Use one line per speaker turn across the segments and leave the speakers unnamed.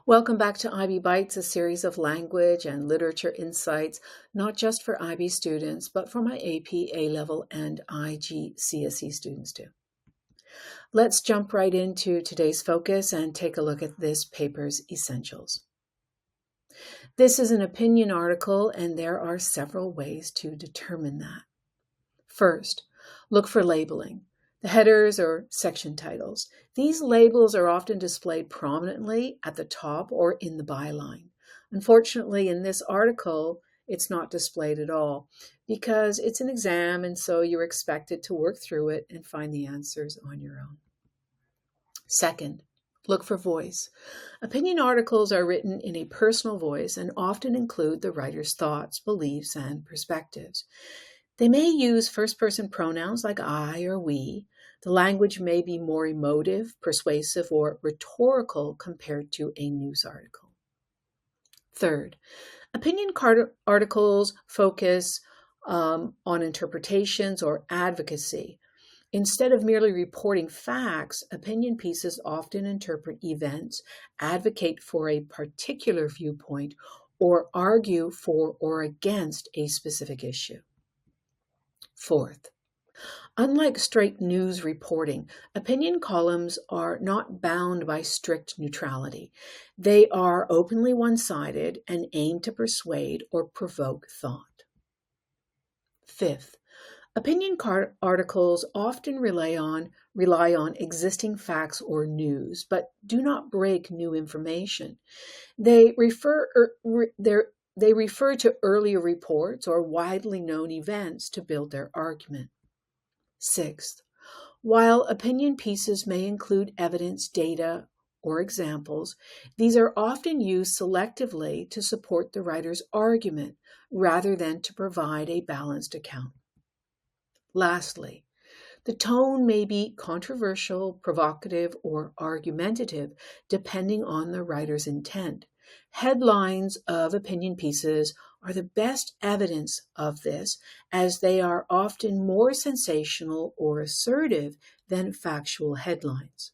Welcome back to IB Bites, a series of language and literature insights, not just for IB students, but for my AP, A-level, and IGCSE students too. Let's jump right into today's focus and take a look at this paper's essentials. This is an opinion article, and there are several ways to determine that. First, look for labeling. The headers or section titles. These labels are often displayed prominently at the top or in the byline. Unfortunately, in this article, it's not displayed at all because it's an exam, and so you're expected to work through it and find the answers on your own. Second, look for voice. Opinion articles are written in a personal voice and often include the writer's thoughts, beliefs, and perspectives. They may use first-person pronouns like I or we. The language may be more emotive, persuasive, or rhetorical compared to a news article. Third, opinion articles focus on interpretations or advocacy. Instead of merely reporting facts, opinion pieces often interpret events, advocate for a particular viewpoint, or argue for or against a specific issue. Fourth, unlike straight news reporting, opinion columns are not bound by strict neutrality. They are openly one-sided and aim to persuade or provoke thought. Fifth, opinion articles often rely on existing facts or news, but do not break new information. They refer to earlier reports or widely known events to build their argument. Sixth, while opinion pieces may include evidence, data, or examples, these are often used selectively to support the writer's argument rather than to provide a balanced account. Lastly, the tone may be controversial, provocative, or argumentative, depending on the writer's intent. Headlines of opinion pieces are the best evidence of this, as they are often more sensational or assertive than factual headlines.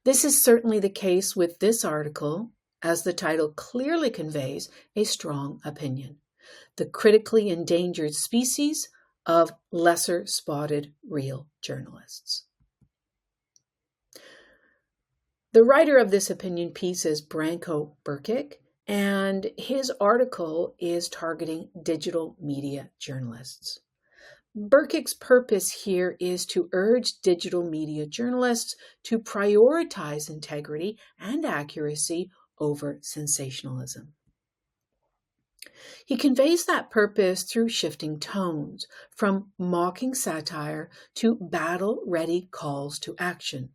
This is certainly the case with this article, as the title clearly conveys a strong opinion: the critically endangered species of lesser spotted real journalists. The writer of this opinion piece is Branko Brkic, and his article is targeting digital media journalists. Brkic's purpose here is to urge digital media journalists to prioritize integrity and accuracy over sensationalism. He conveys that purpose through shifting tones, from mocking satire to battle-ready calls to action.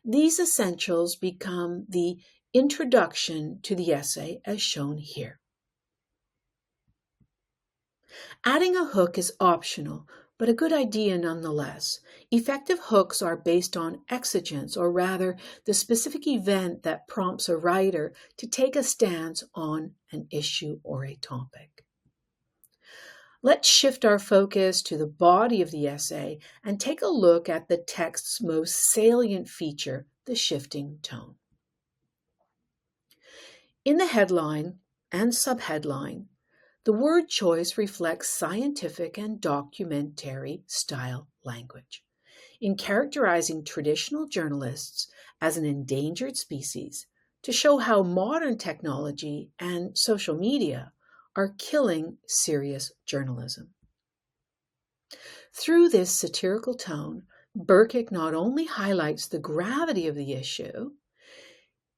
These essentials become the introduction to the essay as shown here. Adding a hook is optional, but a good idea nonetheless. Effective hooks are based on exigence, or rather, the specific event that prompts a writer to take a stance on an issue or a topic. Let's shift our focus to the body of the essay and take a look at the text's most salient feature, the shifting tone. In the headline and subheadline, the word choice reflects scientific and documentary style language. In characterizing traditional journalists as an endangered species, to show how modern technology and social media are killing serious journalism. Through this satirical tone, Brkic not only highlights the gravity of the issue,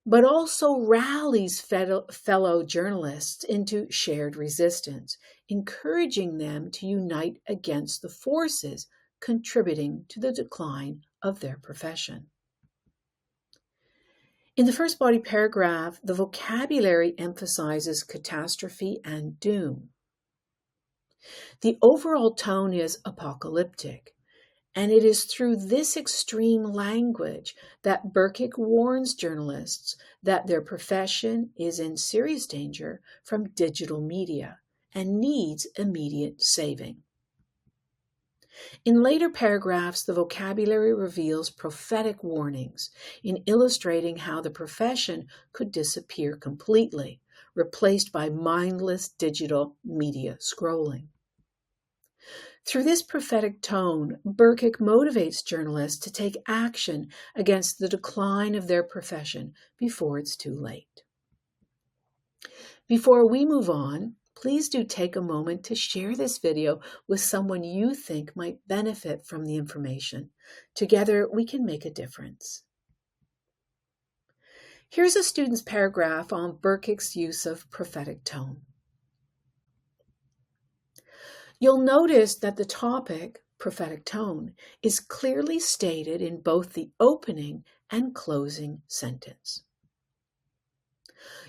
but also rallies fellow journalists into shared resistance, encouraging them to unite against the forces contributing to the decline of their profession. In the first body paragraph, the vocabulary emphasizes catastrophe and doom. The overall tone is apocalyptic, and it is through this extreme language that Brkic warns journalists that their profession is in serious danger from digital media and needs immediate saving. In later paragraphs, the vocabulary reveals prophetic warnings in illustrating how the profession could disappear completely, replaced by mindless digital media scrolling. Through this prophetic tone, Brkic motivates journalists to take action against the decline of their profession before it's too late. Before we move on, please do take a moment to share this video with someone you think might benefit from the information. Together, we can make a difference. Here's a student's paragraph on Brkic's use of prophetic tone. You'll notice that the topic, prophetic tone, is clearly stated in both the opening and closing sentence.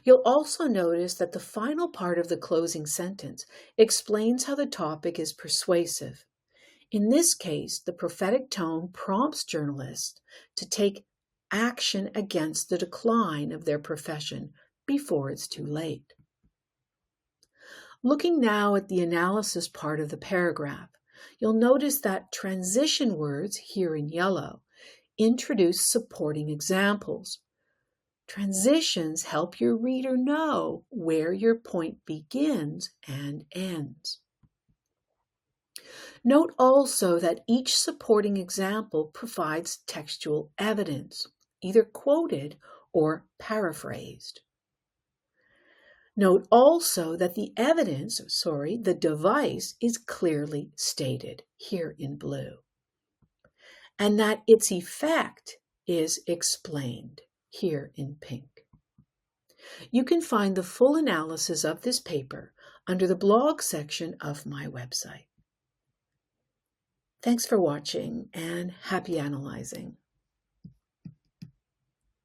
You'll also notice that the final part of the closing sentence explains how the topic is persuasive. In this case, the prophetic tone prompts journalists to take action against the decline of their profession before it's too late. Looking now at the analysis part of the paragraph, you'll notice that transition words, here in yellow, introduce supporting examples. Transitions help your reader know where your point begins and ends. Note also that each supporting example provides textual evidence, either quoted or paraphrased. Note also that the device is clearly stated, here in blue, and that its effect is explained, here in pink. You can find the full analysis of this paper under the blog section of my website. Thanks for watching and happy analyzing.